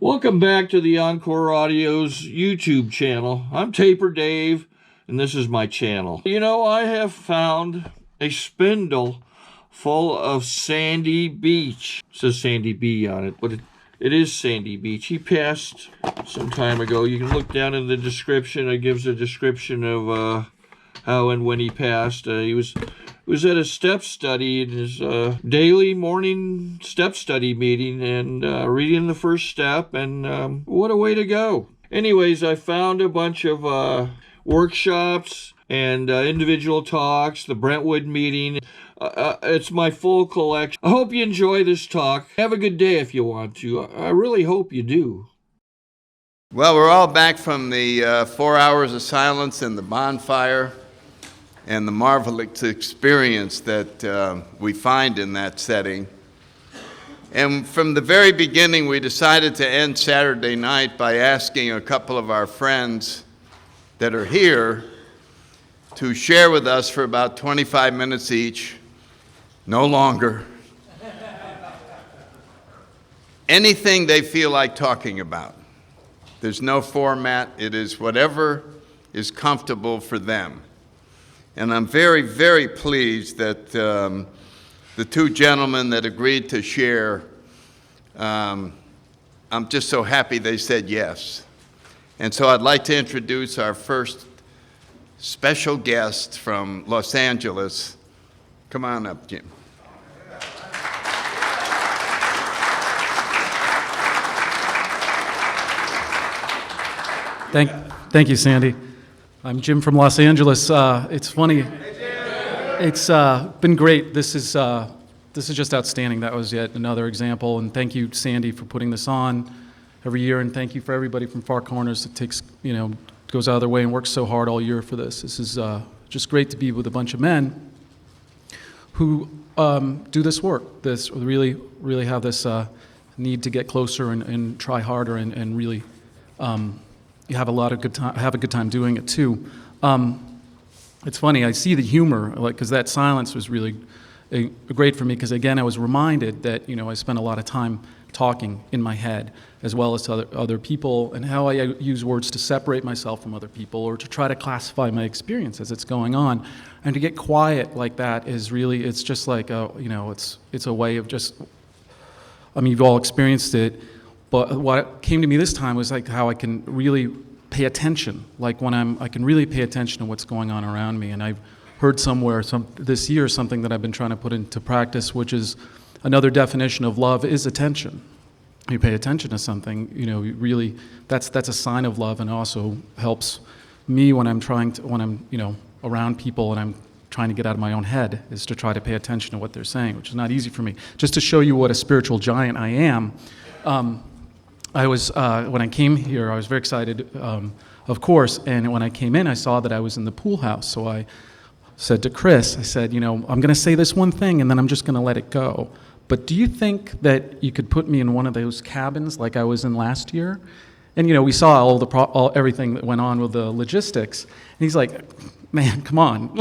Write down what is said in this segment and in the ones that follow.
Welcome back to the Encore Audio's YouTube channel. I'm Taper Dave, and this is my channel. You know, I have found a spindle full of sandy beach. It says Sandy B on it, but it is Sandy Beach. He passed some time ago. You can look down in the description. It gives a description of how and when he passed. He was at a step study, in his daily morning step study meeting, and reading the first step, and what a way to go. Anyways, I found a bunch of workshops and individual talks, the Brentwood meeting. It's my full collection. I hope you enjoy this talk. Have a good day if you want to. I really hope you do. Well, we're all back from the 4 hours of silence and the bonfire and the marvelous experience that we find in that setting. And from the very beginning, we decided to end Saturday night by asking a couple of our friends that are here to share with us for about 25 minutes each, no longer, anything they feel like talking about. There's no format. It is whatever is comfortable for them. And I'm very, very pleased that the two gentlemen that agreed to share, I'm just so happy they said yes. And so I'd like to introduce our first special guest from Los Angeles. Come on up, Jim. Thank you, Sandy. I'm Jim from Los Angeles. It's funny. It's been great. This is just outstanding. That was yet another example. And thank you, Sandy, for putting this on every year. And thank you for everybody from Far Corners that goes out of their way and works so hard all year for this. This is just great to be with a bunch of men who do this work. This really have this need to get closer and try harder and really. You have a good time doing it too. It's funny, I see the humor, because that silence was really great for me, because again, I was reminded that, I spent a lot of time talking in my head, as well as to other people, and how I use words to separate myself from other people, or to try to classify my experience as it's going on. And to get quiet like that is really, it's just like, it's a way of just, you've all experienced it. But what came to me this time was like how I can really pay attention, like when I can really pay attention to what's going on around me. And I've heard somewhere this year something that I've been trying to put into practice, which is another definition of love is attention. You pay attention to something, really, that's a sign of love, and also helps me when I'm around people and I'm trying to get out of my own head, is to try to pay attention to what they're saying, which is not easy for me. Just to show you what a spiritual giant I am. I was, when I came here, I was very excited, of course, and when I came in, I saw that I was in the pool house, so I said to Chris, I said, I'm going to say this one thing, and then I'm just going to let it go. But do you think that you could put me in one of those cabins like I was in last year? And, we saw everything that went on with the logistics, and he's like, man, come on,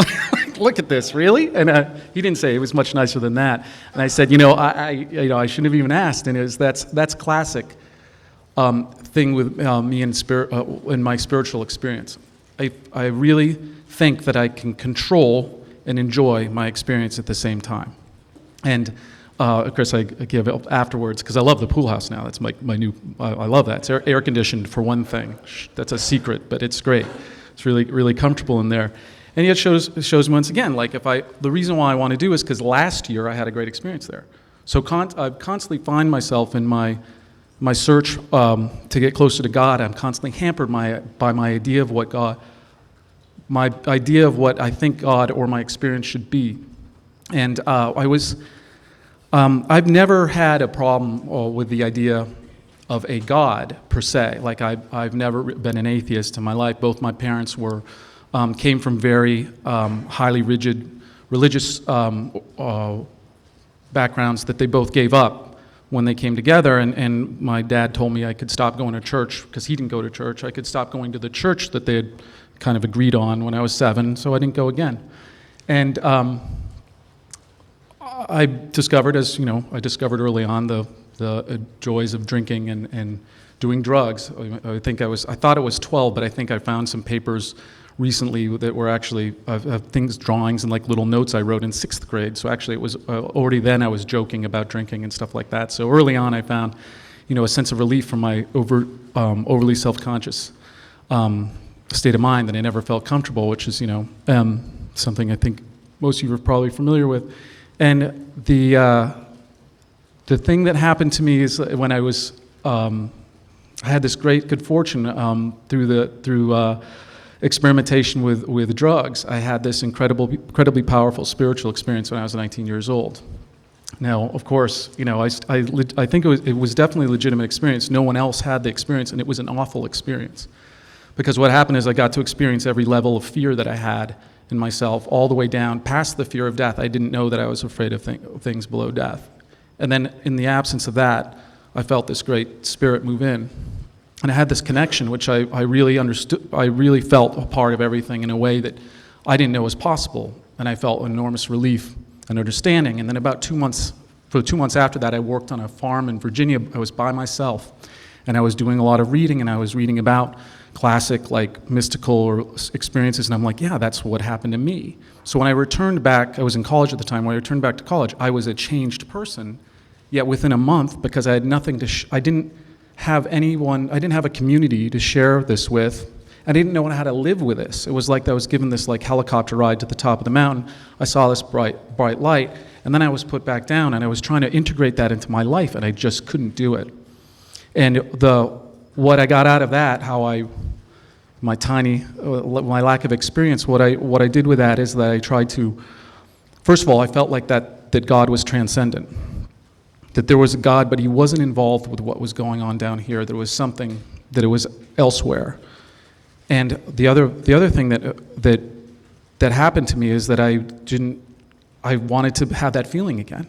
look at this, really? And he didn't say it was much nicer than that. And I said, I shouldn't have even asked, and that's classic. Thing with me in my spiritual experience. I really think that I can control and enjoy my experience at the same time. And of course, I give it afterwards, because I love the pool house now. That's my new, I love that. It's air conditioned for one thing. That's a secret, but it's great. It's really, really comfortable in there. And it shows me once again, like the reason why I want to do is because last year I had a great experience there. So I constantly find myself in my search to get closer to God. I'm constantly hampered by my idea of what I think God or my experience should be. And I've never had a problem with the idea of a God per se. Like I've never been an atheist in my life. Both my parents came from very highly rigid religious backgrounds that they both gave up when they came together, and my dad told me I could stop going to church because he didn't go to church. I could stop going to the church that they had kind of agreed on when I was 7, so I didn't go again. And I discovered, I discovered early on the the joys of drinking and doing drugs. I thought it was 12, but I think I found some papers recently that were actually things, drawings, and like little notes I wrote in 6th grade. So actually, it was already then I was joking about drinking and stuff like that. So early on, I found, a sense of relief from my overly self-conscious state of mind that I never felt comfortable, which is, something I think most of you are probably familiar with. And the thing that happened to me is when I was, I had this great good fortune through experimentation with drugs. I had this incredibly powerful spiritual experience when I was 19 years old. Now, of course, I think it was definitely a legitimate experience. No one else had the experience, and it was an awful experience. Because what happened is I got to experience every level of fear that I had in myself, all the way down past the fear of death. I didn't know that I was afraid of things below death. And then in the absence of that, I felt this great spirit move in. And I had this connection, which I really understood. I really felt a part of everything in a way that I didn't know was possible. And I felt enormous relief and understanding. And then for 2 months after that, I worked on a farm in Virginia. I was by myself. And I was doing a lot of reading, and I was reading about classic, like, mystical experiences. And I'm like, yeah, that's what happened to me. So when I returned back, I was in college at the time. When I returned back to college, I was a changed person. Yet within a month, because I had nothing to, I didn't have a community to share this with. I didn't know how to live with this. It was like I was given this like helicopter ride to the top of the mountain. I saw this bright light, and then I was put back down, and I was trying to integrate that into my life, and I just couldn't do it. And what I got out of that, my lack of experience, what I did with that is that I tried to, first of all, I felt like that God was transcendent. That there was a God, but he wasn't involved with what was going on down here. There was something that it was elsewhere. And the other thing that happened to me is that I wanted to have that feeling again.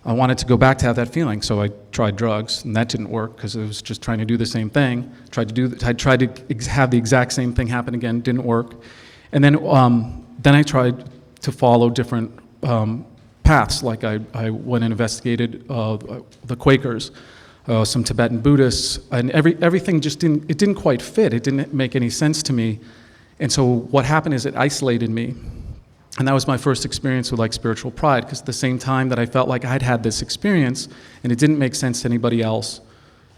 I wanted to go back to have that feeling, so I tried drugs, and that didn't work because it was just trying to do the same thing. I tried to have the exact same thing happen again, didn't work. And then I tried to follow different paths, like I went and investigated the Quakers, some Tibetan Buddhists, and everything just didn't quite fit. It didn't make any sense to me. And so what happened is it isolated me. And that was my first experience with like spiritual pride, because at the same time that I felt like I'd had this experience and it didn't make sense to anybody else.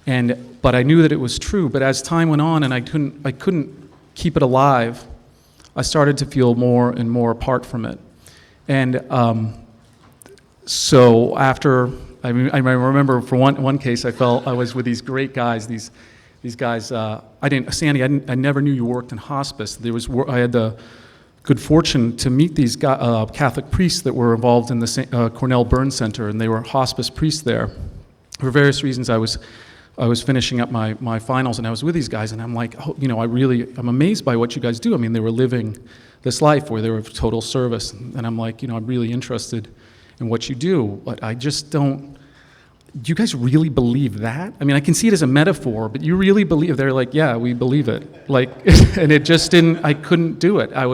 But I knew that it was true. But as time went on and I couldn't keep it alive, I started to feel more and more apart from it. And so after, I remember for one case, I was with these great guys, these guys, Sandy, I never knew you worked in hospice. I had the good fortune to meet these Catholic priests that were involved in the Cornell Burn Center, and they were hospice priests there. For various reasons, I was finishing up my finals, and I was with these guys, and I'm like, I'm amazed by what you guys do. I mean, they were living this life where they were of total service, and I'm like, I'm really interested in what you do, but I just don't. Do you guys really believe that? I mean, I can see it as a metaphor, but you really believe? They're like, yeah, we believe it. Like, and it just didn't. I couldn't do it. It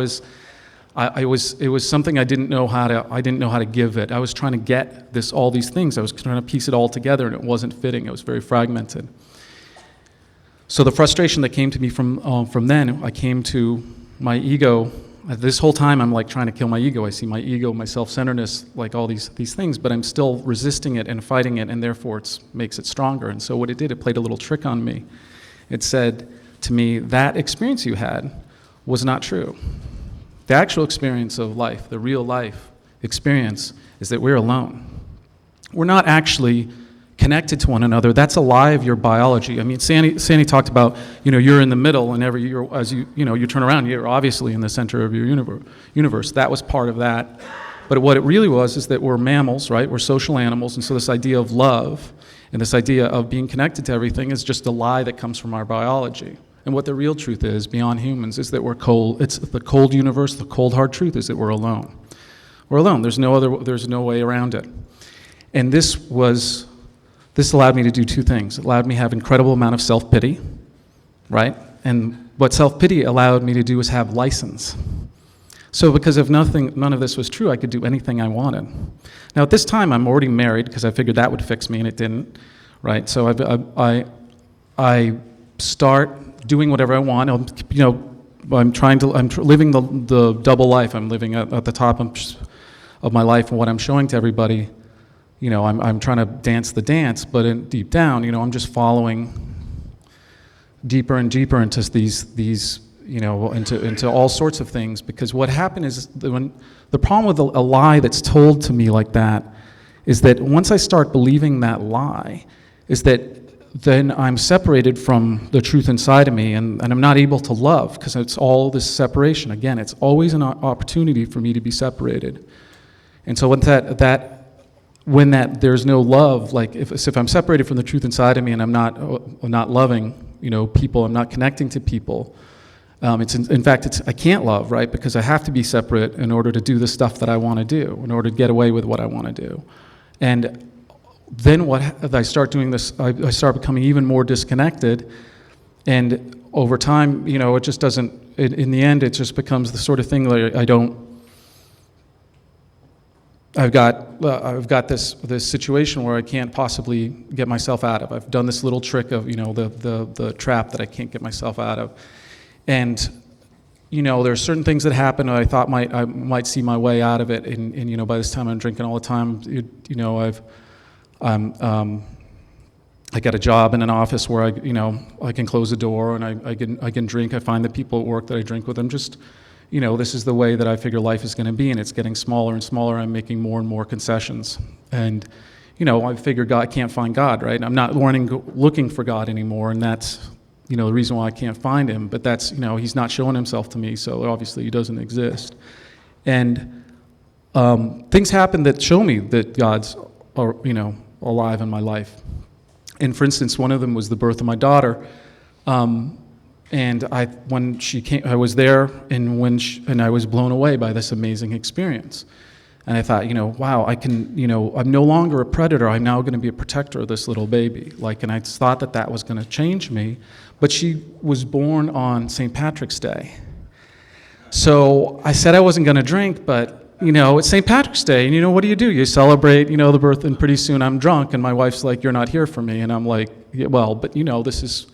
was something I didn't know how to give it. I was trying to get all these things. I was trying to piece it all together, and it wasn't fitting. It was very fragmented. So the frustration that came to me from then, I came to my ego. This whole time, I'm like trying to kill my ego. I see my ego, my self-centeredness, like all these things, but I'm still resisting it and fighting it, and therefore it makes it stronger. And so what it did, it played a little trick on me. It said to me, that experience you had was not true. The actual experience of life, the real life experience, is that we're alone. We're not actually connected to one another. That's a lie of your biology. I mean, Sandy talked about, you're in the middle, and as you turn around, you're obviously in the center of your universe. That was part of that. But what it really was is that we're mammals, right? We're social animals, and so this idea of love and this idea of being connected to everything is just a lie that comes from our biology. And what the real truth is, beyond humans, is that we're cold. It's the cold universe. The cold, hard truth is that we're alone. We're alone. There's no way around it. And this allowed me to do two things. It allowed me to have incredible amount of self-pity, right? And what self-pity allowed me to do was have license. So because if none of this was true, I could do anything I wanted. Now at this time, I'm already married because I figured that would fix me, and it didn't, right? So I start doing whatever I want. I'm living the double life. I'm living at the top of my life, and what I'm showing to everybody, I'm trying to dance the dance, but deep down, I'm just following deeper and deeper into these into all sorts of things. Because what happened is when the problem with a lie that's told to me like that is that once I start believing that lie, is that then I'm separated from the truth inside of me, and I'm not able to love, because it's all this separation. Again, it's always an opportunity for me to be separated. And so when there's no love, like if I'm separated from the truth inside of me and I'm not loving, people, I'm not connecting to people. In fact, I can't love, right? Because I have to be separate in order to do the stuff that I want to do, in order to get away with what I want to do. And then I start doing this, I start becoming even more disconnected, and over time, it just doesn't, in the end, it just becomes the sort of thing that I've got this situation where I can't possibly get myself out of. I've done this little trick of, the trap that I can't get myself out of. And, there are certain things that happen, and I thought I might see my way out of it, and by this time I'm drinking all the time. I got a job in an office where I can close the door and I can drink. I find the people at work that I drink with. I'm just, this is the way that I figure life is going to be, and it's getting smaller and smaller. I'm making more and more concessions, and I figure I can't find God, right? I'm not looking for God anymore, and that's the reason why I can't find him. But that's he's not showing himself to me, so obviously he doesn't exist. And things happen that show me that God's alive in my life. And for instance, one of them was the birth of my daughter. And when she came, I was there, and I was blown away by this amazing experience. And I thought, wow, I can, I'm no longer a predator. I'm now going to be a protector of this little baby. And I thought that was going to change me. But she was born on St. Patrick's Day. So I said I wasn't going to drink, but it's St. Patrick's Day, and what do? You celebrate, the birth, and pretty soon I'm drunk, and my wife's like, you're not here for me, and I'm like, yeah, well, but this is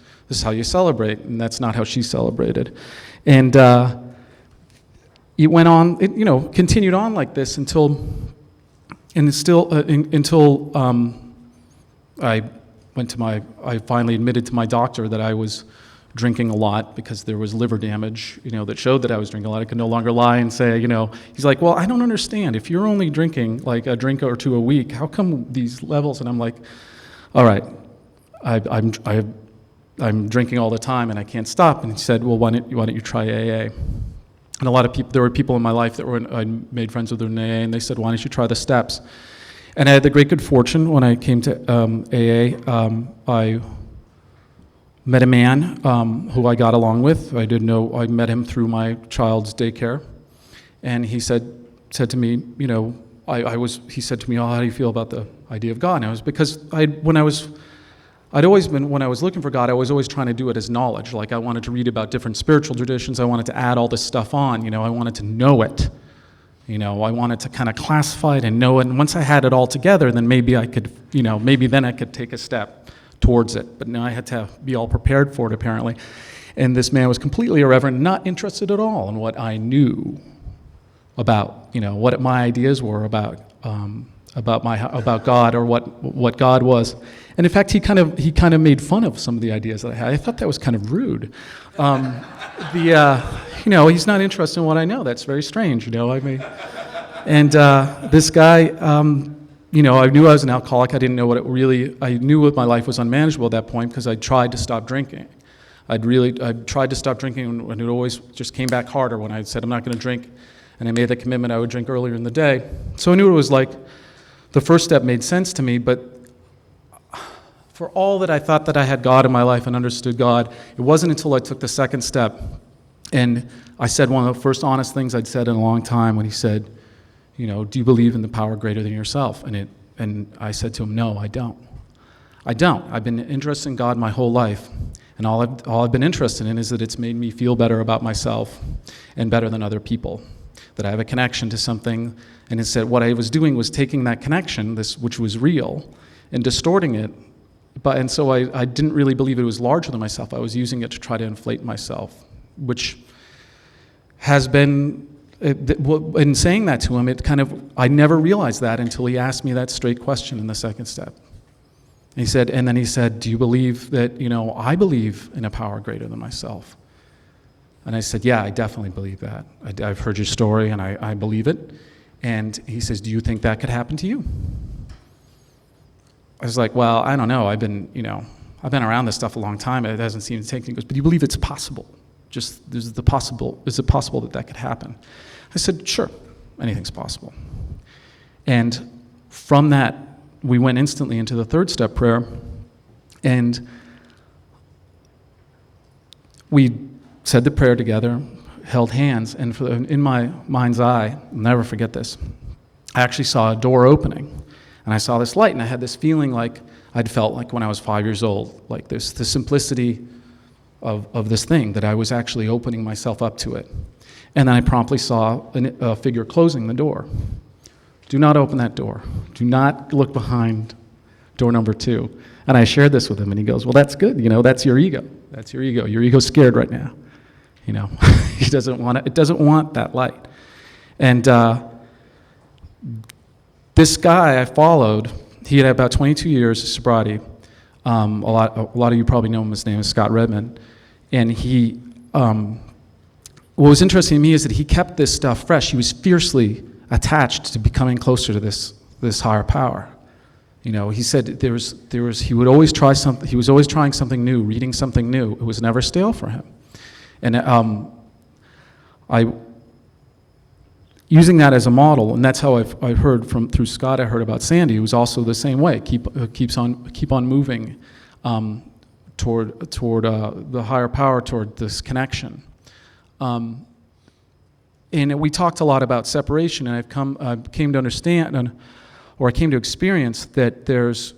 how you celebrate, and that's not how she celebrated. And it went on, continued on like this until I finally admitted to my doctor that I was drinking a lot because there was liver damage, that showed that I was drinking a lot. I could no longer lie and say, he's like, well, I don't understand. If you're only drinking like a drink or two a week, how come these levels? And I'm like, all right, I'm drinking all the time and I can't stop. And he said, well, why don't you try AA? And a lot of people, there were people in my life I made friends with in AA, and they said, why don't you try the steps? And I had the great good fortune when I came to AA, I met a man who I got along with. I met him through my child's daycare, and he said to me, he said to me, oh, how do you feel about the idea of God? And it was because when I was looking for God, I was always trying to do it as knowledge. Like I wanted to read about different spiritual traditions. I wanted to add all this stuff on. I wanted to know it. I wanted to kind of classify it and know it. And once I had it all together, then maybe I could, maybe then I could take a step towards it. But now I had to be all prepared for it, apparently. And this man was completely irreverent, not interested at all in what I knew about, what my ideas were about God, or what God was. And in fact, he kind of made fun of some of the ideas that I had. I thought that was kind of rude. He's not interested in what I know. That's very strange, And this guy, I knew I was an alcoholic. I didn't know I knew what my life was unmanageable at that point because I tried to stop drinking. I tried to stop drinking, and it always just came back harder when I said I'm not going to drink, and I made the commitment I would drink earlier in the day. So I knew it was like the first step made sense to me, but for all that I thought that I had God in my life and understood God, it wasn't until I took the second step, and I said one of the first honest things I'd said in a long time when he said, do you believe in the power greater than yourself? And I said to him, no, I don't. I don't. I've been interested in God my whole life, and all I've been interested in is that it's made me feel better about myself and better than other people. that I have a connection to something, and it said what I was doing was taking that connection, which was real, and distorting it. And so I didn't really believe it was larger than myself. I was using it to try to inflate myself, which has been, in saying that to him, I never realized that until he asked me that straight question in the second step. And then he said, do you believe that, I believe in a power greater than myself? And I said, yeah, I definitely believe that. I've heard your story and I believe it. And he says, do you think that could happen to you? I was like, well, I don't know. I've been around this stuff a long time. It hasn't seemed to take me. He goes, but do you believe it's possible? Is it possible that could happen? I said, sure, anything's possible. And from that, we went instantly into the third step prayer, and we said the prayer together, held hands, and in my mind's eye, I'll never forget this, I actually saw a door opening. And I saw this light, and I had this feeling like I'd felt like when I was 5 years old, like the simplicity of this thing, that I was actually opening myself up to it. And then I promptly saw a figure closing the door. Do not open that door. Do not look behind door number 2. And I shared this with him, and he goes, well, that's good. That's your ego. That's your ego. Your ego's scared right now. It doesn't want that light. And this guy I followed, he had about 22 years of sobriety. A lot of you probably know him. His name is Scott Redmond. And he, what was interesting to me is that he kept this stuff fresh. He was fiercely attached to becoming closer to this higher power. He said he would always try something. He was always trying something new, reading something new. It was never stale for him. And using that as a model, and that's how I heard through Scott. I heard about Sandy, who was also the same way. Keep on moving toward the higher power, toward this connection. And we talked a lot about separation, and I came to understand, or I came to experience that there's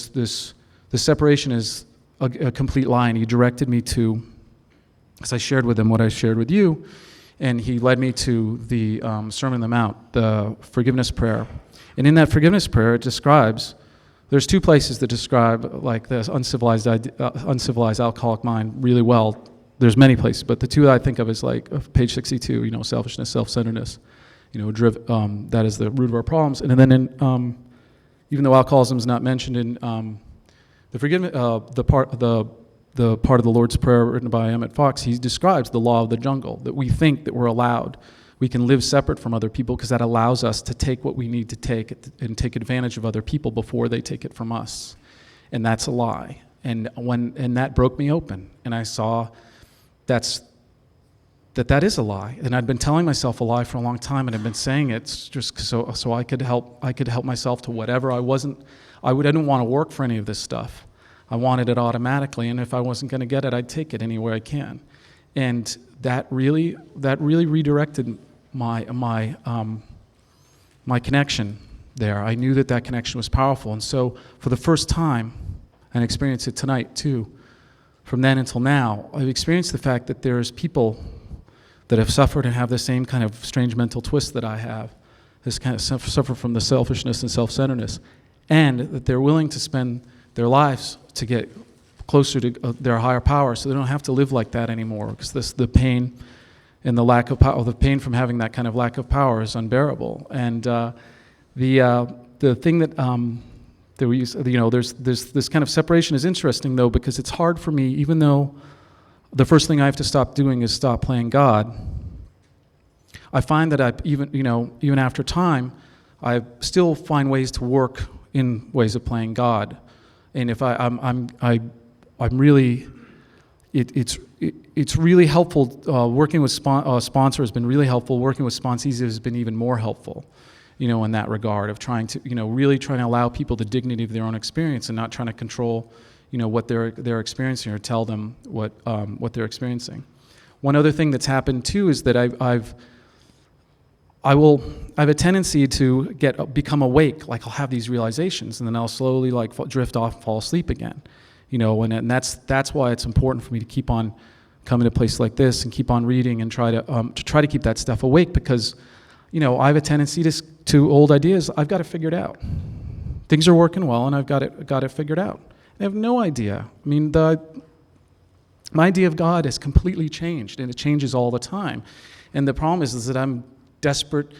this. The separation is a complete lie, and he directed me to, as I shared with him what I shared with you. And he led me to the Sermon on the Mount, the forgiveness prayer. And in that forgiveness prayer, it describes, there's 2 places that describe like this uncivilized alcoholic mind really well. There's many places, but the 2 that I think of is like page 62, selfishness, self-centeredness, that is the root of our problems. And then even though alcoholism is not mentioned in the forgiveness, the part of the Lord's Prayer written by Emmett Fox, he describes the law of the jungle, that we think that we're allowed. We can live separate from other people because that allows us to take what we need to take and take advantage of other people before they take it from us. And that's a lie. And that broke me open. And I saw that is a lie. And I'd been telling myself a lie for a long time, and I've been saying it just so I could help myself to whatever. I didn't want to work for any of this stuff. I wanted it automatically, and if I wasn't going to get it, I'd take it anywhere I can. And that really redirected my connection there. I knew that connection was powerful, and so for the first time, and I experienced it tonight too, from then until now, I've experienced the fact that there's people that have suffered and have the same kind of strange mental twist that I have, this kind of suffer from the selfishness and self-centeredness, and that they're willing to spend their lives to get closer to their higher power, so they don't have to live like that anymore. Because the pain and the lack of power, the pain from having that kind of lack of power is unbearable. And the thing that we use, there's this kind of separation is interesting though, because it's hard for me, even though the first thing I have to stop doing is stop playing God. I find that even after time, I still find ways to work in ways of playing God. And if I'm really, it's really helpful. Working with sponsor has been really helpful. Working with sponsees has been even more helpful, in that regard of trying to, really trying to allow people the dignity of their own experience and not trying to control, what they're experiencing or tell them what they're experiencing. One other thing that's happened too is that I have a tendency to become awake, like I'll have these realizations, and then I'll slowly drift off and fall asleep again, and that's why it's important for me to keep on coming to a place like this and keep on reading and try to keep that stuff awake, because I have a tendency to old ideas. I've got to figure it out. Things are working well, and I've got it figured out. I have no idea. I mean, my idea of God has completely changed, and it changes all the time. And the problem is that I'm desperate.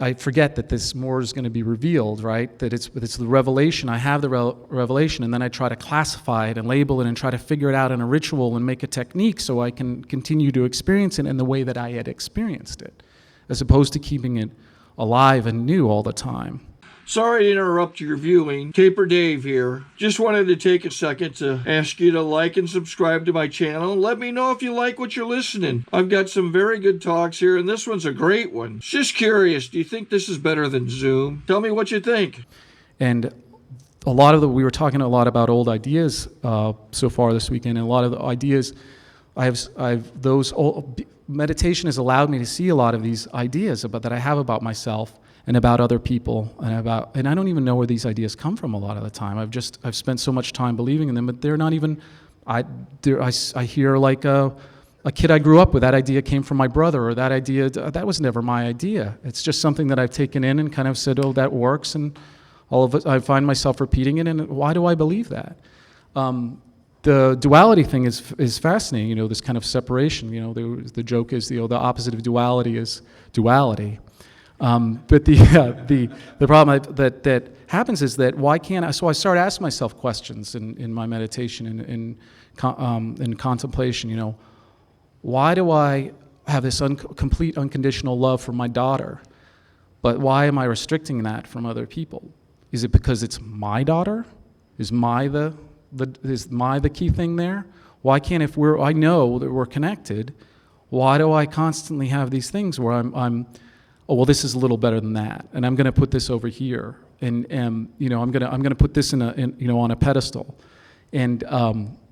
I forget that this more is going to be revealed, right? That it's the revelation. I have the revelation, and then I try to classify it and label it and try to figure it out in a ritual and make a technique so I can continue to experience it in the way that I had experienced it, as opposed to keeping it alive and new all the time. Sorry to interrupt your viewing. Taper Dave here. Just wanted to take a second to ask you to like and subscribe to my channel. Let me know if you like what you're listening. I've got some very good talks here, and this one's a great one. Just curious, do you think this is better than Zoom? Tell me what you think. And we were talking a lot about old ideas so far this weekend, and a lot of the ideas, meditation has allowed me to see a lot of these ideas that I have about myself and about other people, and I don't even know where these ideas come from a lot of the time. I've spent so much time believing in them, but they're not even. I hear like a kid I grew up with. That idea came from my brother, or that idea that was never my idea. It's just something that I've taken in and kind of said, oh, that works, and all of it. I find myself repeating it, and why do I believe that? The duality thing is fascinating. This kind of separation. The joke is the opposite of duality is duality. But the problem that happens is that why can't I? So I start asking myself questions in my meditation and in contemplation. Why do I have this complete unconditional love for my daughter, but why am I restricting that from other people? Is it because it's my daughter? Is my the key thing there? Why can't I know that we're connected? Why do I constantly have these things where I'm oh, well, this is a little better than that, and I'm going to put this over here, and I'm going to put this on a pedestal, and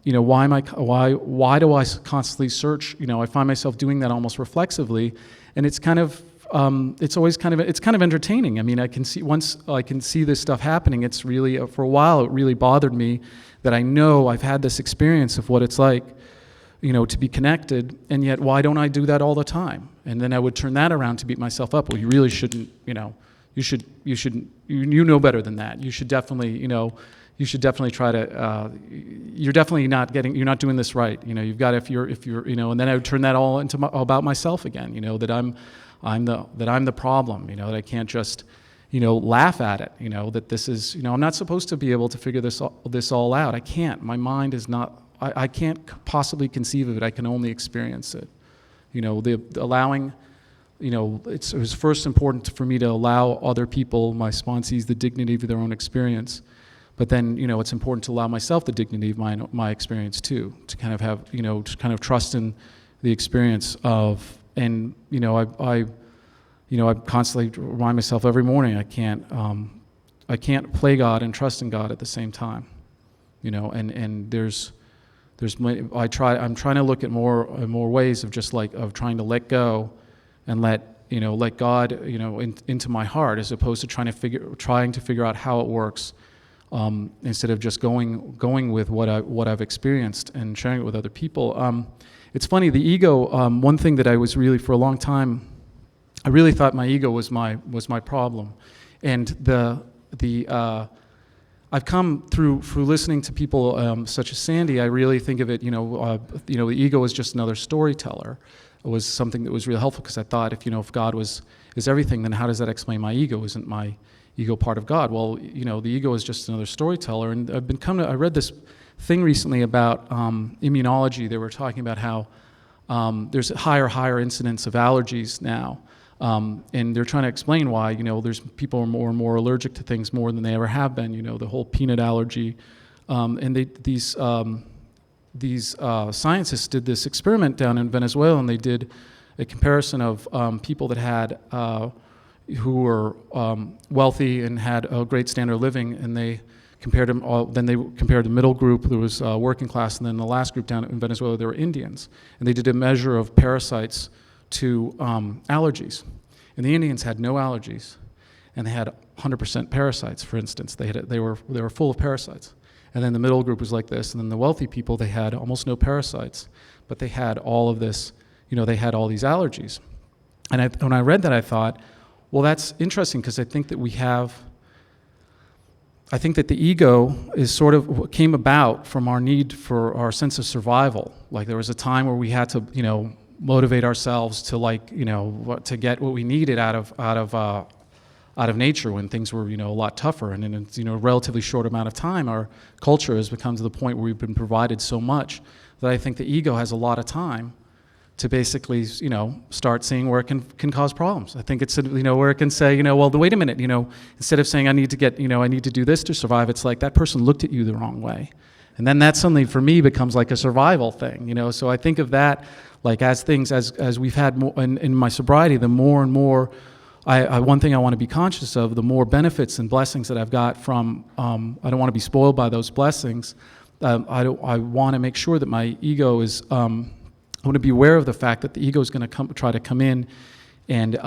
why do I constantly search? I find myself doing that almost reflexively, and it's kind of it's kind of entertaining. I mean, once I can see this stuff happening, it's really for a while it really bothered me that I know I've had this experience of what it's like, to be connected, and yet why don't I do that all the time? And then I would turn that around to beat myself up. Well, you really shouldn't, you know better than that. You should definitely, try to, you're definitely you're not doing this right. You've got, if you're, and then I would turn that all into about myself again, that I'm the problem, that I can't just, laugh at it, that this is, I'm not supposed to be able to figure this all out. I can't. My mind is not, I can't possibly conceive of it. I can only experience it. Allowing, it was first important for me to allow other people, my sponsees, the dignity of their own experience. But then, it's important to allow myself the dignity of my experience too, to kind of have, to kind of trust in the experience of, and, I constantly remind myself every morning I can't play God and trust in God at the same time, and I'm trying to look at more ways of just of trying to let go and let God, into my heart, as opposed to trying to figure out how it works, instead of just going with what I've experienced and sharing it with other people. It's funny, the ego. One thing that I was really, for a long time, I really thought my ego was my problem, and I've come through listening to people such as Sandy. I really think of it, the ego is just another storyteller. It was something that was really helpful, because I thought, if God is everything, then how does that explain my ego? Isn't my ego part of God? Well, the ego is just another storyteller. And I read this thing recently about immunology. They were talking about how there's a higher incidence of allergies now. And they're trying to explain why, there's people are more and more allergic to things more than they ever have been, the whole peanut allergy. And these scientists did this experiment down in Venezuela, and they did a comparison of people that had, who were wealthy and had a great standard of living, and they compared them all. Then they compared the middle group, there was working class, and then the last group down in Venezuela, there were Indians. And they did a measure of parasites to allergies, and the Indians had no allergies, and they had 100% parasites. For instance, they were full of parasites. And then the middle group was like this, and then the wealthy people, they had almost no parasites, but they had all of this, they had all these allergies. And when I read that, I thought, well, that's interesting, because I think that the ego is sort of came about from our need for our sense of survival. Like there was a time where we had to, motivate ourselves to to get what we needed out of nature when things were, a lot tougher. And in a relatively short amount of time, our culture has become to the point where we've been provided so much that I think the ego has a lot of time to basically, start seeing where it can cause problems. I think it's, where it can say, well, wait a minute, instead of saying I need to do this to survive, it's like that person looked at you the wrong way. And then that suddenly, for me, becomes like a survival thing, So I think of that, like as we've had more, in my sobriety, the more and more, one thing I want to be conscious of, the more benefits and blessings that I've got from, I don't want to be spoiled by those blessings. I want to make sure that my ego is, I want to be aware of the fact that the ego is going to try to come in and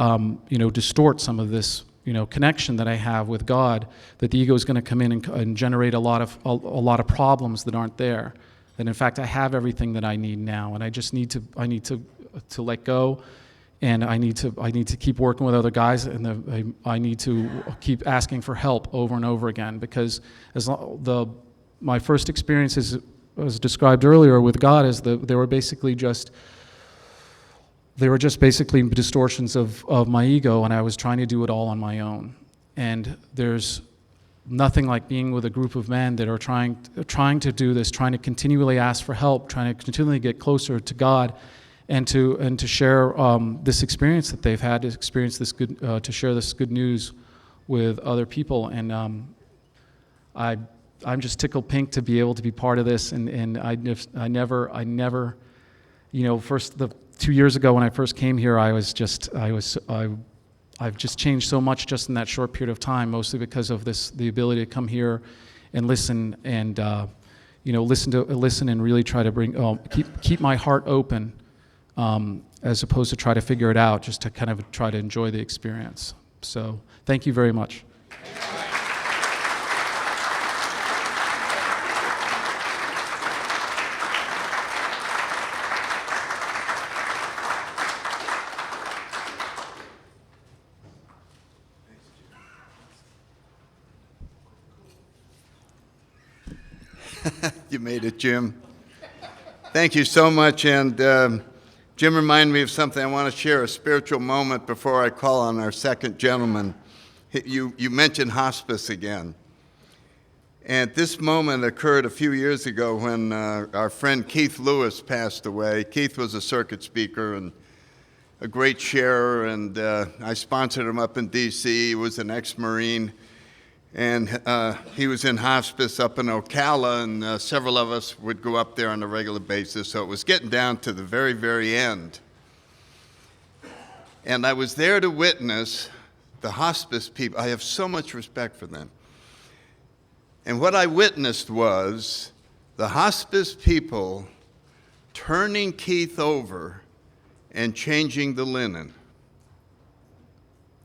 distort some of this connection that I have with God. That the ego is going to come in and generate a lot of problems that aren't there. That in fact I have everything that I need now, and I just need to let go, and I need to keep working with other guys, and I need to keep asking for help over and over again, because my first experiences, as described earlier with God, is they were just basically distortions of my ego, and I was trying to do it all on my own. And there's nothing like being with a group of men that are trying to do this, trying to continually ask for help, trying to continually get closer to God, and to share this experience that they've had, to share this good news with other people. And I'm just tickled pink to be able to be part of this, and I never, first the 2 years ago when I first came here, I've just changed so much just in that short period of time, mostly because of the ability to come here and listen, and listen and really try to keep my heart open, as opposed to try to figure it out, just to kind of try to enjoy the experience. So thank you very much. You made it, Jim. Thank you so much. And Jim reminded me of something. I want to share a spiritual moment before I call on our second gentleman. You mentioned hospice again. And this moment occurred a few years ago when our friend Keith Lewis passed away. Keith was a circuit speaker and a great sharer, and I sponsored him up in D.C. He was an ex-Marine. And he was in hospice up in Ocala, and several of us would go up there on a regular basis. So it was getting down to the very, very end. And I was there to witness the hospice people. I have so much respect for them. And what I witnessed was the hospice people turning Keith over and changing the linen.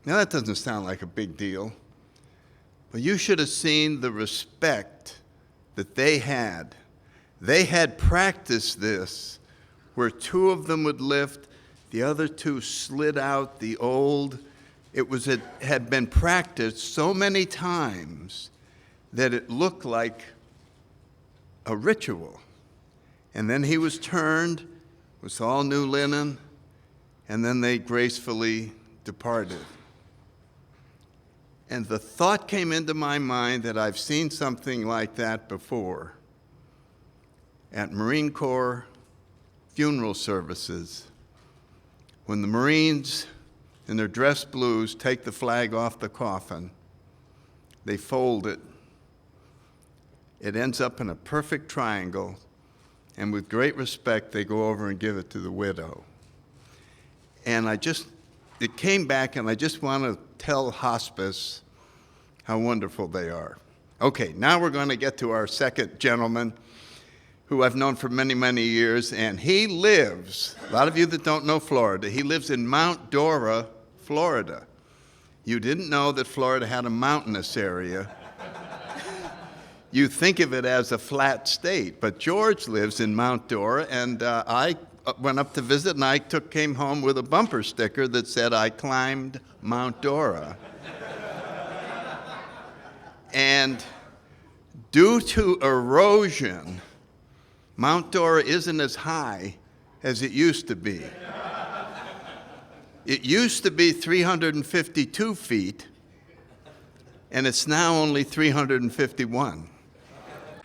Now that doesn't sound like a big deal. But you should have seen the respect that they had. They had practiced this, where two of them would lift, the other two slid out the old. It had been practiced so many times that it looked like a ritual. And then he was turned with all new linen, and then they gracefully departed. And the thought came into my mind that I've seen something like that before at Marine Corps funeral services. When the Marines, in their dress blues, take the flag off the coffin, they fold it. It ends up in a perfect triangle, and with great respect, they go over and give it to the widow. And it came back, and I just want to tell hospice how wonderful they are. Okay, now we're going to get to our second gentleman, who I've known for many, many years, and he lives, a lot of you that don't know Florida, he lives in Mount Dora, Florida. You didn't know that Florida had a mountainous area. You think of it as a flat state, but George lives in Mount Dora, and I went up to visit, and I came home with a bumper sticker that said, "I climbed Mount Dora." And due to erosion, Mount Dora isn't as high as it used to be. It used to be 352 feet, and it's now only 351.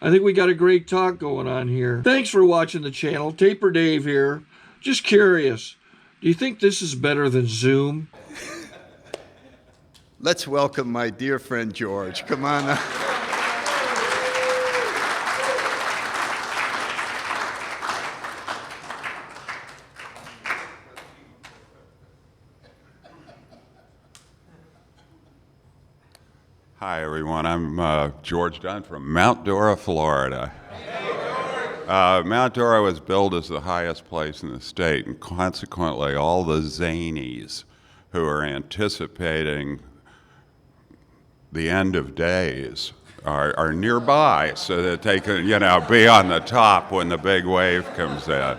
I think we got a great talk going on here. Thanks for watching the channel. Taper Dave here. Just curious, do you think this is better than Zoom? Let's welcome my dear friend George. Come on up. Hi, everyone. I'm George Dunn from Mount Dora, Florida. Mount Dora was billed as the highest place in the state, and consequently, all the zanies who are anticipating the end of days are nearby so that they can, be on the top when the big wave comes in.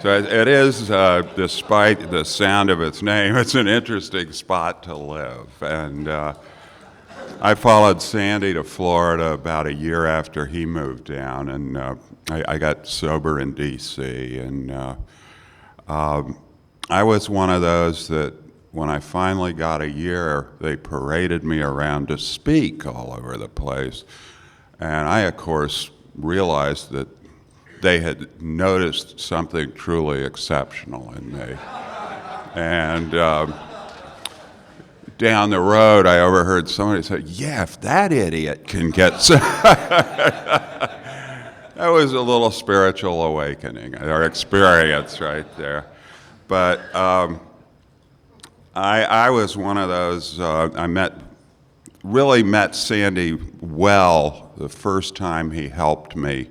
So it is, despite the sound of its name, it's an interesting spot to live. And I followed Sandy to Florida about a year after he moved down, and I got sober in D.C. And I was one of those that when I finally got a year, they paraded me around to speak all over the place. And I, of course, realized that they had noticed something truly exceptional in me. And down the road, I overheard somebody say, "Yeah, if that idiot can get..." That was a little spiritual awakening, or experience right there. But I was one of those, I really met Sandy well the first time he helped me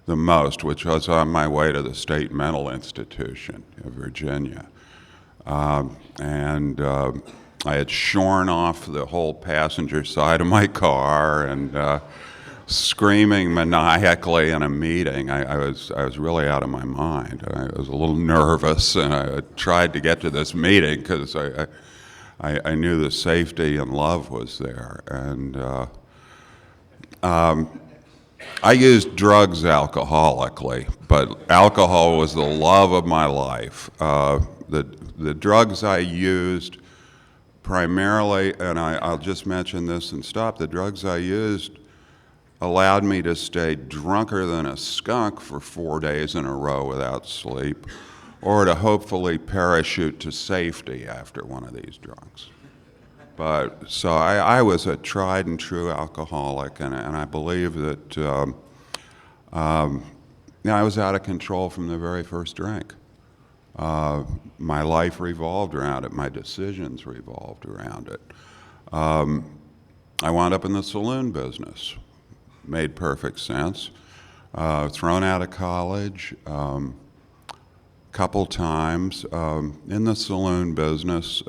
the most, which was on my way to the State Mental Institution in Virginia. I had shorn off the whole passenger side of my car and screaming maniacally in a meeting. I was really out of my mind. I was a little nervous, and I tried to get to this meeting because I knew the safety and love was there. And I used drugs alcoholically, but alcohol was the love of my life. The drugs I used primarily, and I'll just mention this and stop, the drugs I used allowed me to stay drunker than a skunk for 4 days in a row without sleep, or to hopefully parachute to safety after one of these drugs. But so I was a tried and true alcoholic, and I believe that I was out of control from the very first drink. My life revolved around it. My decisions revolved around it. I wound up in the saloon business. Made perfect sense. Thrown out of college couple times. In the saloon business,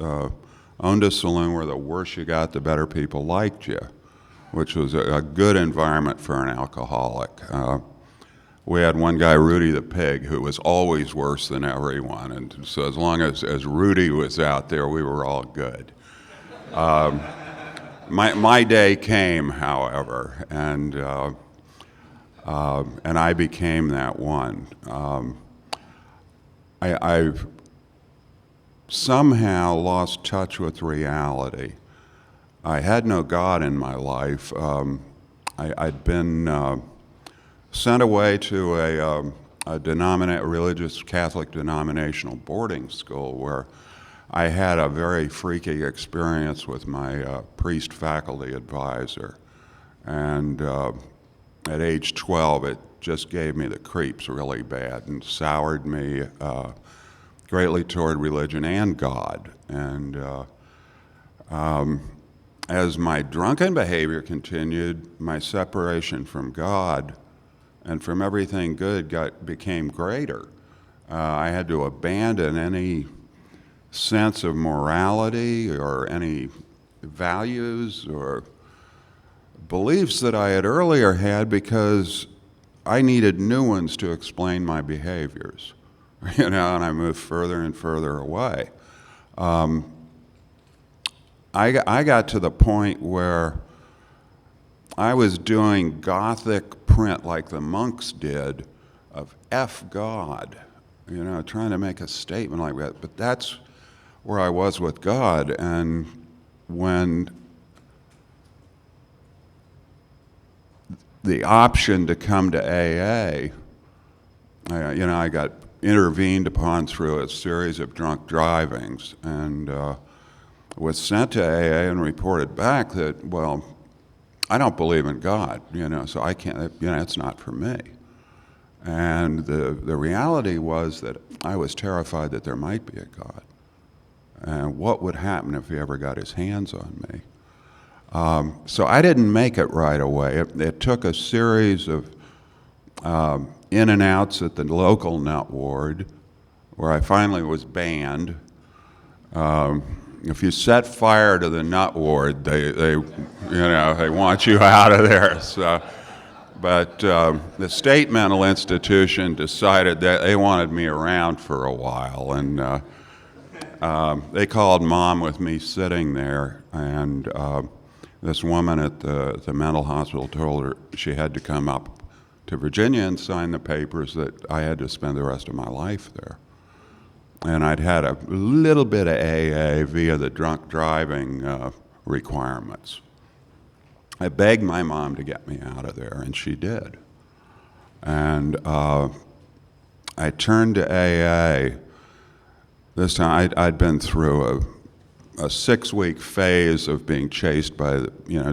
owned a saloon where the worse you got, the better people liked you, which was a good environment for an alcoholic. We had one guy, Rudy the Pig, who was always worse than everyone, and so as long as Rudy was out there, we were all good. My day came, however, and I became that one. I've somehow lost touch with reality. I had no God in my life. I'd been sent away to a religious Catholic denominational boarding school where I had a very freaky experience with my priest faculty advisor. And at age 12, it just gave me the creeps really bad and soured me greatly toward religion and God. And as my drunken behavior continued, my separation from God and from everything good became greater. I had to abandon any sense of morality or any values or beliefs that I had earlier had because I needed new ones to explain my behaviors. and I moved further and further away. I got to the point where I was doing Gothic print like the monks did of F God, trying to make a statement like that. But that's where I was with God. And when the option to come to AA, I got intervened upon through a series of drunk drivings, and was sent to AA and reported back that, well, I don't believe in God, so I can't, it's not for me. And the reality was that I was terrified that there might be a God. And what would happen if he ever got his hands on me? So I didn't make it right away. It took a series of in and outs at the local nut ward, where I finally was banned. If you set fire to the nut ward, they want you out of there. So, but the state mental institution decided that they wanted me around for a while, and they called Mom with me sitting there, and this woman at the mental hospital told her she had to come up to Virginia and sign the papers that I had to spend the rest of my life there. And I'd had a little bit of AA via the drunk driving requirements. I begged my mom to get me out of there, and she did. And I turned to AA. This time I'd been through a 6-week phase of being chased by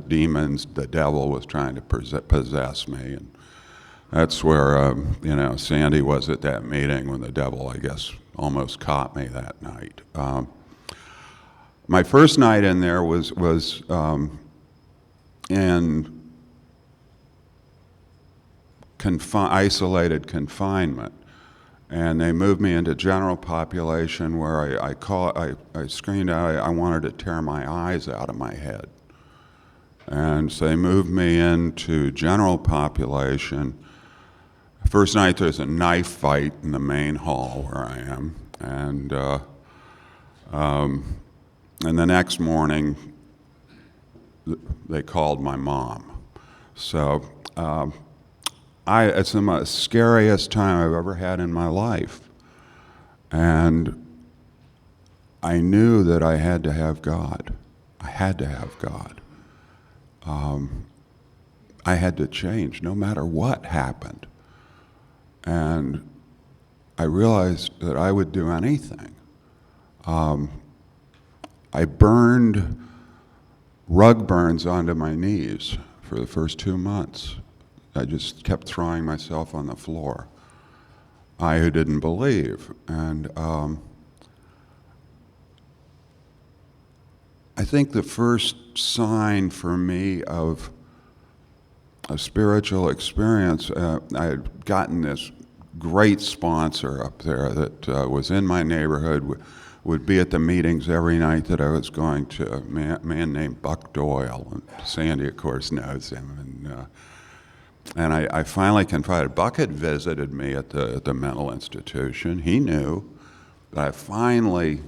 demons. The devil was trying to possess me, and that's where Sandy was at that meeting when the devil, I guess, almost caught me that night. My first night in there was in isolated confinement, and they moved me into general population where I screamed out I wanted to tear my eyes out of my head. And so they moved me into general population. First night there's a knife fight in the main hall where I am, and the next morning they called my mom. So it's the scariest time I've ever had in my life, and I knew that I had to have God. I had to have God. I had to change no matter what happened. And I realized that I would do anything. I burned rug burns onto my knees for the first 2 months. I just kept throwing myself on the floor. I who didn't believe. And I think the first sign for me of a spiritual experience, I had gotten this great sponsor up there that was in my neighborhood, would be at the meetings every night that I was going to, a man named Buck Doyle. And Sandy, of course, knows him. And I finally confided. Buck had visited me at the mental institution. He knew, but I finally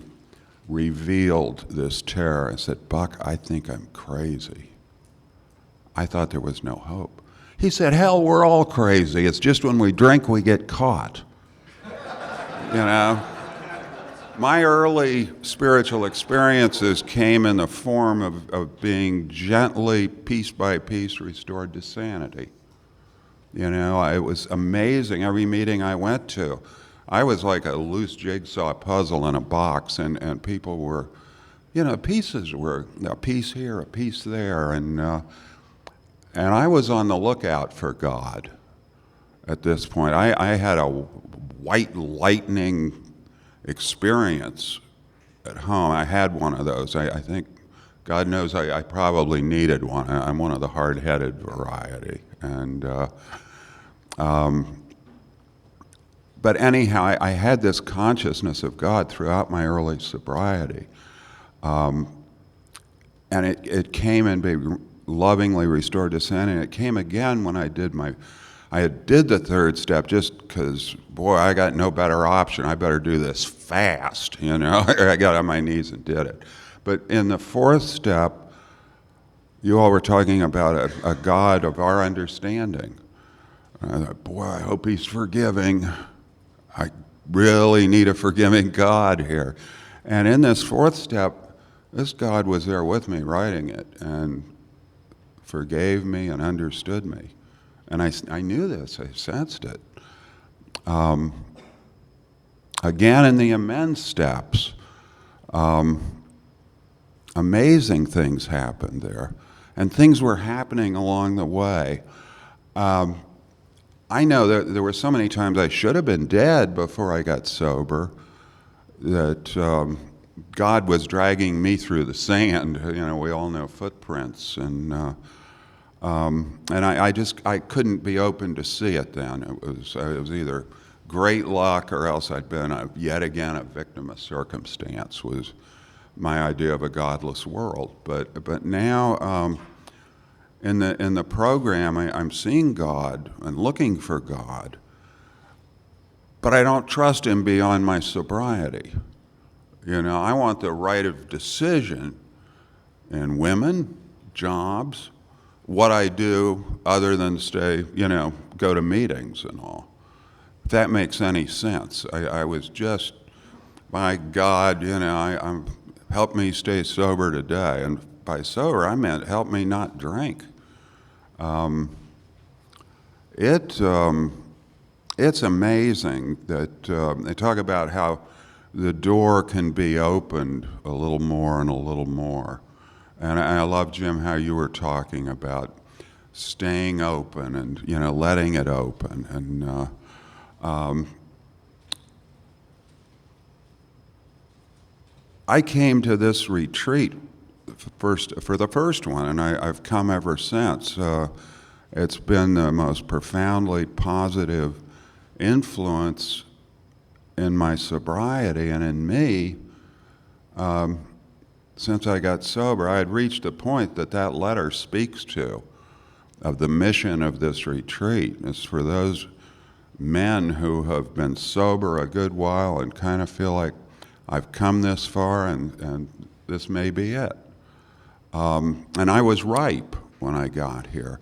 revealed this terror. I said, Buck, I think I'm crazy. I thought there was no hope. He said, hell, we're all crazy. It's just when we drink, we get caught. My early spiritual experiences came in the form of being gently, piece by piece, restored to sanity. It was amazing. Every meeting I went to, I was like a loose jigsaw puzzle in a box, and people were, pieces were a piece here, a piece there, and I was on the lookout for God at this point. I had a white lightning experience at home. I had one of those. I think, God knows, I probably needed one. I'm one of the hard-headed variety. And but anyhow, I had this consciousness of God throughout my early sobriety. And it came and be lovingly restored to sanity. And it came again when I did my I did the third step just because, boy, I got no better option. I better do this fast, you know. I got on my knees and did it. But in the fourth step, you all were talking about a God of our understanding. And I thought, boy, I hope he's forgiving. I really need a forgiving God here. And in this fourth step, this God was there with me writing it and forgave me and understood me. And I knew this, I sensed it. Again, in the amends steps, amazing things happened there. And things were happening along the way. I know that there were so many times I should have been dead before I got sober that God was dragging me through the sand. You know, we all know footprints. And I couldn't be open to see it then. It was either great luck or else I'd been yet again a victim of circumstance was my idea of a godless world. But now in the program, I'm seeing God and looking for God, but I don't trust him beyond my sobriety. You know, I want the right of decision in women, jobs, what I do other than stay, you know, go to meetings and all. If that makes any sense. I was just, my God, you know, help me stay sober today. And by sober, I meant help me not drink. It's amazing that they talk about how the door can be opened a little more and a little more. And I love, Jim, how you were talking about staying open and, you know, letting it open. And I came to this retreat for the first one, and I've come ever since. It's been the most profoundly positive influence in my sobriety and in me. Since I got sober, I had reached a point that letter speaks to, of the mission of this retreat. It's for those men who have been sober a good while and kind of feel like I've come this far and this may be it. And I was ripe when I got here.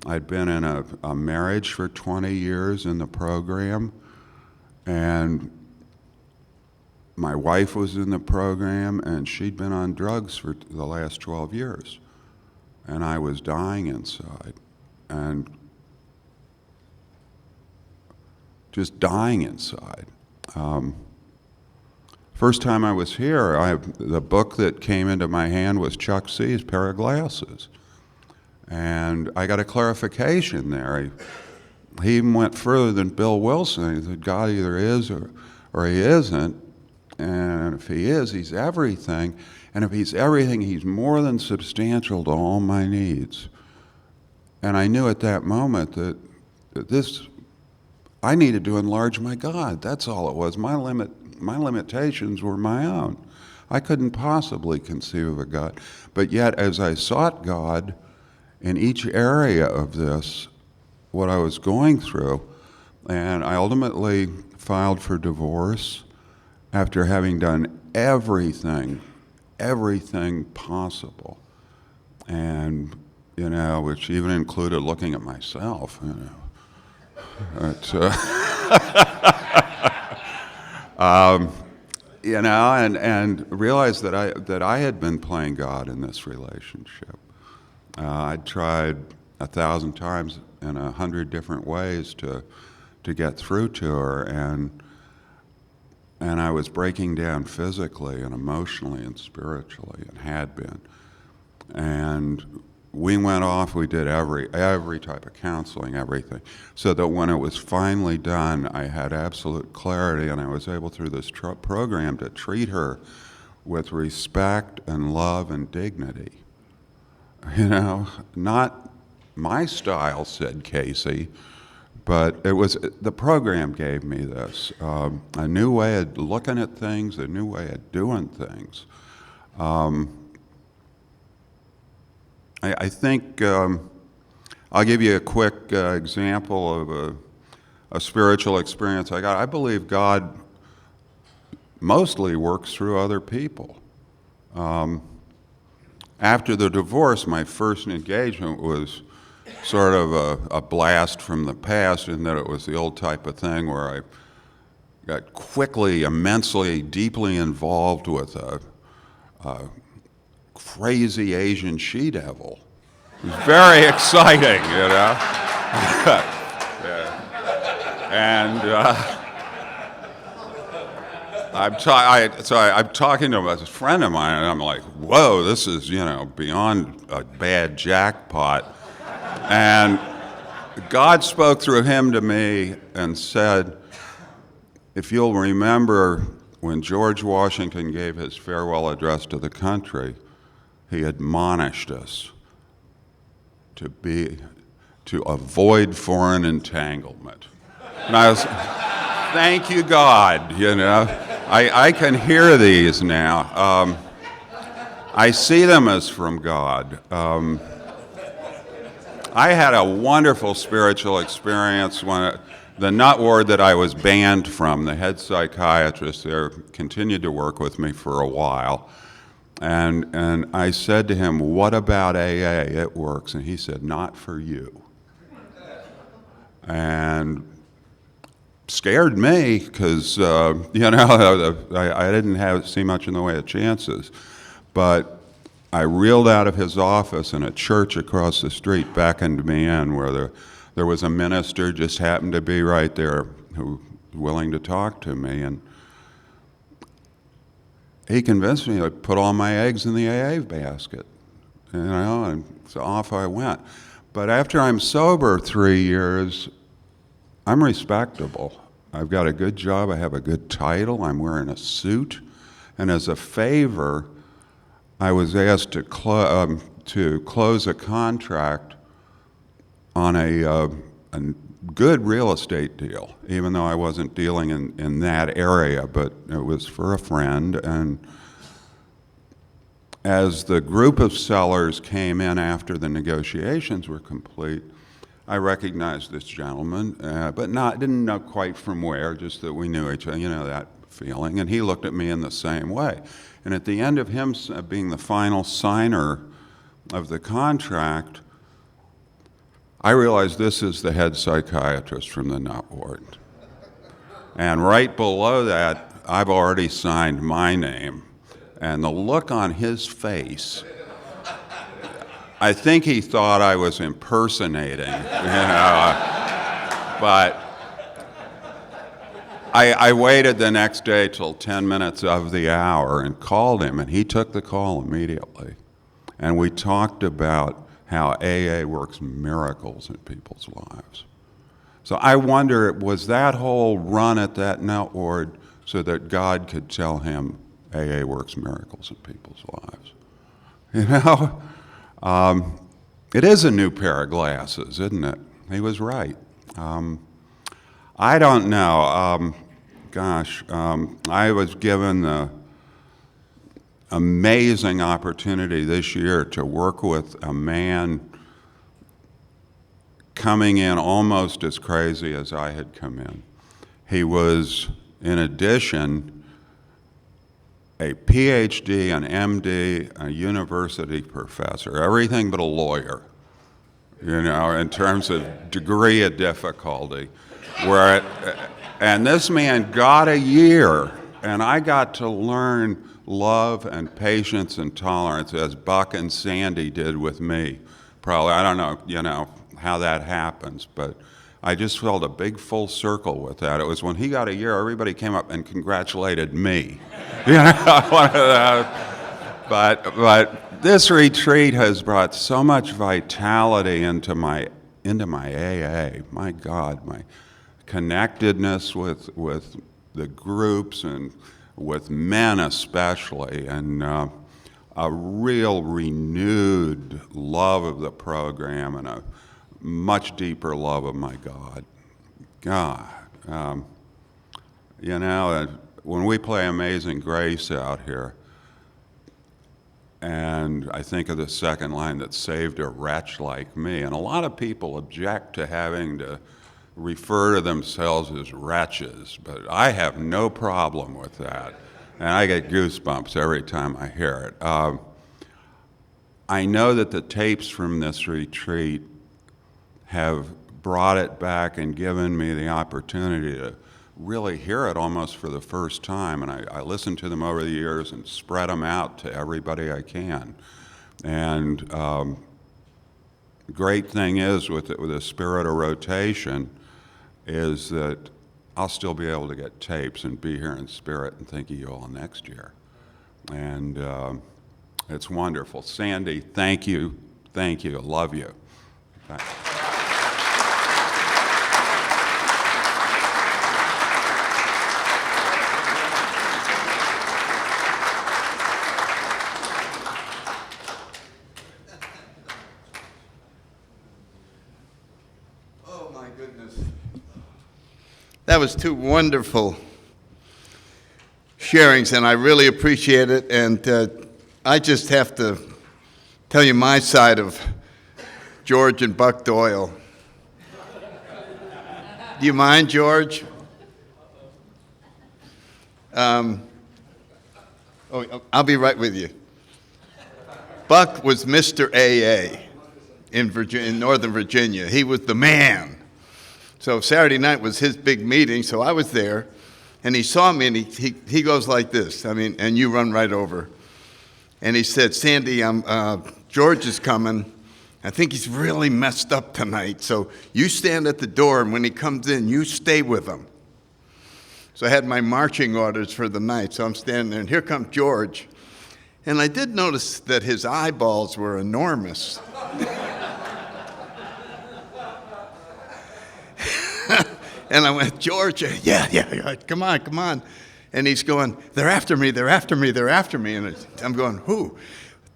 I'd been in a marriage for 20 years in the program, and my wife was in the program, and she'd been on drugs for the last 12 years. And I was dying inside, and just dying inside. First time I was here, the book that came into my hand was Chuck C's Pair of Glasses. And I got a clarification there. He even went further than Bill Wilson. He said, God either is or he isn't. And if he is, he's everything. And if he's everything, he's more than substantial to all my needs. And I knew at that moment that I needed to enlarge my God. That's all it was. My limitations were my own. I couldn't possibly conceive of a God. But yet, as I sought God in each area of this, what I was going through, and I ultimately filed for divorce after having done everything possible. And, you know, which even included looking at myself, you know. You know, and realized that I had been playing God in this relationship. I'd tried 1,000 times in 100 different ways to get through to her, and I was breaking down physically and emotionally and spiritually, and had been. And we went off, we did every type of counseling, everything, so that when it was finally done, I had absolute clarity, and I was able through this program to treat her with respect and love and dignity. You know, not my style, said Casey, but it was, the program gave me this, a new way of looking at things, a new way of doing things. I think I'll give you a quick example of a spiritual experience I got. I believe God mostly works through other people. After the divorce, my first engagement was sort of a blast from the past, in that it was the old type of thing where I got quickly, immensely, deeply involved with a crazy Asian she-devil. It was very exciting, you know. And I'm talking to a friend of mine, and I'm like, whoa, this is, you know, beyond a bad jackpot. And God spoke through him to me and said, if you'll remember when George Washington gave his farewell address to the country, he admonished us to avoid foreign entanglement. And I was, thank you, God, you know. I can hear these now. I see them as from God. I had a wonderful spiritual experience when the nut ward that I was banned from, the head psychiatrist there continued to work with me for a while. And I said to him, what about AA? It works. And he said, not for you. And scared me because, you know, I didn't see much in the way of chances. But I reeled out of his office, and a church across the street beckoned me in, where there was a minister just happened to be right there who was willing to talk to me. And he convinced me to put all my eggs in the AA basket, you know, and so off I went. But after I'm sober 3 years, I'm respectable. I've got a good job, I have a good title, I'm wearing a suit, and as a favor, I was asked to close a contract on a good real estate deal, even though I wasn't dealing in that area, but it was for a friend. And as the group of sellers came in after the negotiations were complete, I recognized this gentleman, but didn't know quite from where, just that we knew each other, you know, that feeling. And he looked at me in the same way. And at the end of him being the final signer of the contract, I realized this is the head psychiatrist from the nut ward. And right below that, I've already signed my name. And the look on his face, I think he thought I was impersonating, you know. But I waited the next day till 10 minutes of the hour and called him, and he took the call immediately. And we talked about how AA works miracles in people's lives. So I wonder, was that whole run at that nut ward so that God could tell him AA works miracles in people's lives? You know? It is a new pair of glasses, isn't it? He was right. I don't know. I was given the amazing opportunity this year to work with a man coming in almost as crazy as I had come in. He was, in addition, a PhD, an MD, a university professor, everything but a lawyer, you know, in terms of degree of difficulty. And this man got a year, and I got to learn love and patience and tolerance as Buck and Sandy did with me. Probably, I don't know, you know, how that happens, but I just felt a big full circle with that. It was when he got a year, everybody came up and congratulated me. You know, but this retreat has brought so much vitality into my AA. My God, my connectedness with the groups and with men especially, and a real renewed love of the program and a much deeper love of my God. God, you know, when we play Amazing Grace out here, and I think of the second line, that saved a wretch like me. And a lot of people object to having to refer to themselves as wretches, but I have no problem with that. And I get goosebumps every time I hear it. I know that the tapes from this retreat have brought it back and given me the opportunity to really hear it almost for the first time. And I listened to them over the years and spread them out to everybody I can. And the great thing is with the spirit of rotation is that I'll still be able to get tapes and be here in spirit and think of you all next year. And it's wonderful. Sandy, thank you. Thank you. Love you. Thanks. Oh my goodness. That was two wonderful sharings, and I really appreciate it. And I just have to tell you my side of George and Buck Doyle. Do you mind, George? I'll be right with you. Buck was Mr. AA in Northern Virginia. He was the man. So Saturday night was his big meeting, so I was there, and he saw me, and he goes like this, and you run right over. And he said, Sandy, George is coming. I think he's really messed up tonight, so you stand at the door, and when he comes in, you stay with him. So I had my marching orders for the night, so I'm standing there, and here comes George. And I did notice that his eyeballs were enormous. And I went, George, yeah, come on. And he's going, they're after me. And I'm going, who?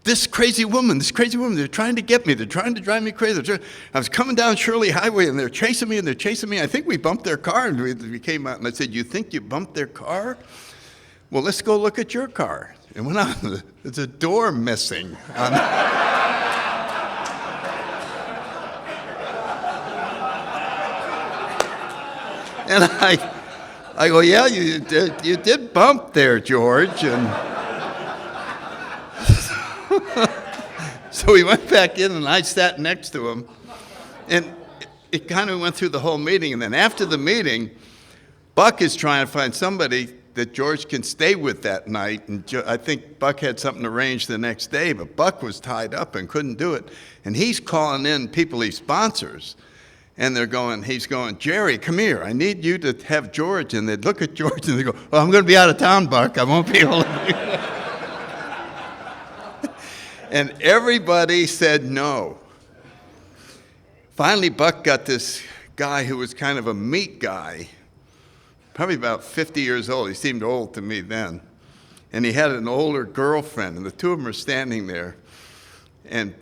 This crazy woman, they're trying to get me. They're trying to drive me crazy. I was coming down Shirley Highway, and they're chasing me. I think we bumped their car, and we came out, and I said, you think you bumped their car? Well, let's go look at your car. And went out, there's a door missing. And I go, yeah, you did bump there, George. And so we went back in, and I sat next to him. And it kind of went through the whole meeting. And then after the meeting, Buck is trying to find somebody that George can stay with that night. And I think Buck had something arranged the next day, but Buck was tied up and couldn't do it. And he's calling in people he sponsors. And he's going, Jerry, come here. I need you to have George. And they'd look at George and they go, oh, I'm going to be out of town, Buck. I won't be able to. And everybody said no. Finally, Buck got this guy who was kind of a meat guy, probably about 50 years old. He seemed old to me then. And he had an older girlfriend, and the two of them are standing there. And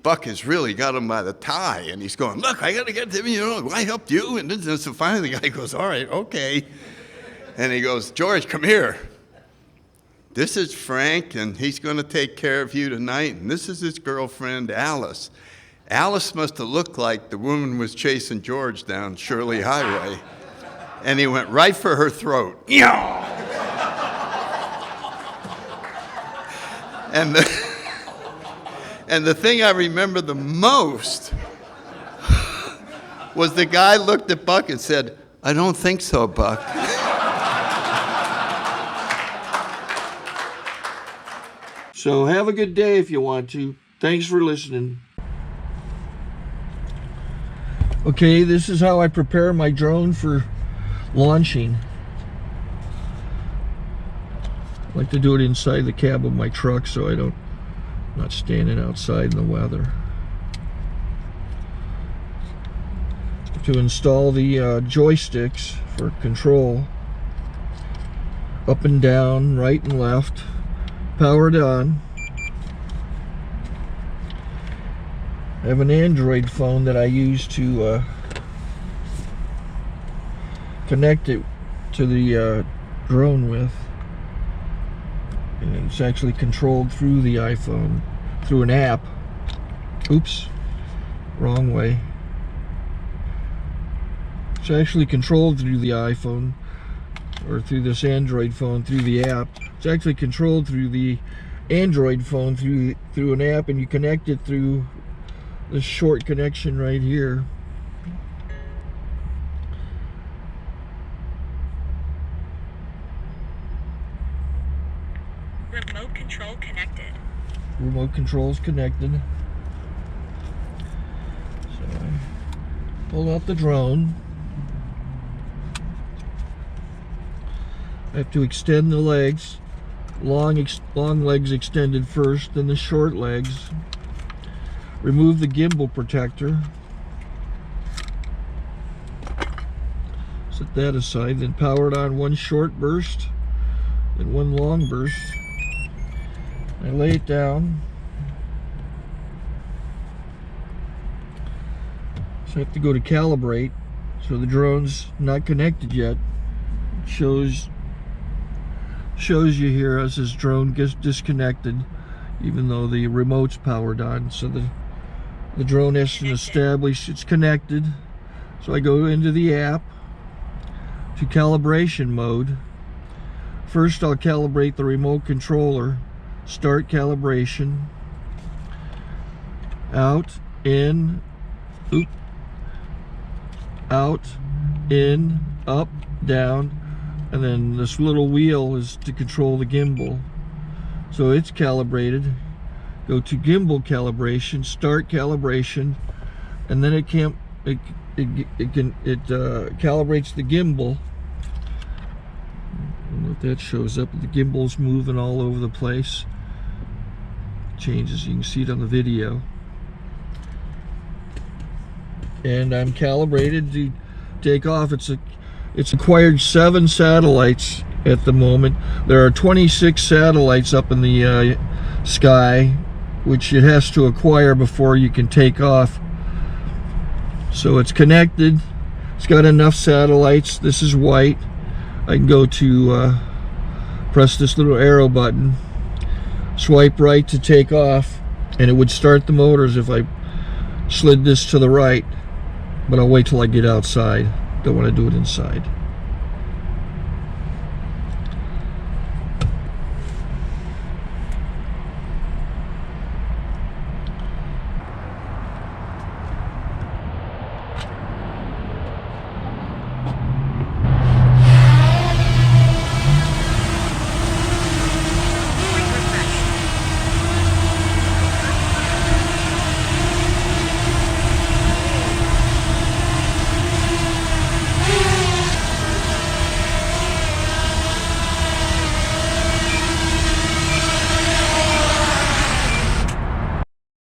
Buck has really got him by the tie, and he's going, look, I got to get to him, I helped you. And so finally the guy goes, all right, okay. And he goes, George, come here. This is Frank, and he's going to take care of you tonight. And this is his girlfriend, Alice. Alice must have looked like the woman was chasing George down Shirley Highway. And he went right for her throat. And the thing I remember the most was the guy looked at Buck and said, I don't think so, Buck. So have a good day if you want to. Thanks for listening. Okay, this is how I prepare my drone for launching. I like to do it inside the cab of my truck so I'm not standing outside in the weather. To install the joysticks for control, up and down, right and left, powered on. I have an Android phone that I use to connect it to the drone with. And it's actually controlled through the iPhone, through an app. Oops, wrong way. It's actually controlled through the iPhone, or through this Android phone, through the app. It's actually controlled through the Android phone, through an app, and you connect it through this short connection right here. Remote control connected. Remote control's connected. So I pull out the drone. I have to extend the legs. Long legs extended first, then the short legs. Remove the gimbal protector. Set that aside, then power it on one short burst, then one long burst. I lay it down. So I have to go to calibrate. So the drone's not connected yet. It shows you here as this drone gets disconnected, even though the remote's powered on. So the drone has to establish it's connected. So I go into the app to calibration mode. First I'll calibrate the remote controller. Start calibration. Out, in, oop, out, in, up, down, and then this little wheel is to control the gimbal. So it's calibrated. Go to gimbal calibration, start calibration, and then it calibrates the gimbal. I don't know if that shows up. The gimbal's moving all over the place. Changes, you can see it on the video. And I'm calibrated to take off. It's acquired 7 satellites at the moment. There are 26 satellites up in the sky, which it has to acquire before you can take off. So it's connected. It's got enough satellites. This is white. I can go to press this little arrow button, swipe right to take off, and it would start the motors if I slid this to the right. But I'll wait till I get outside. Don't want to do it inside.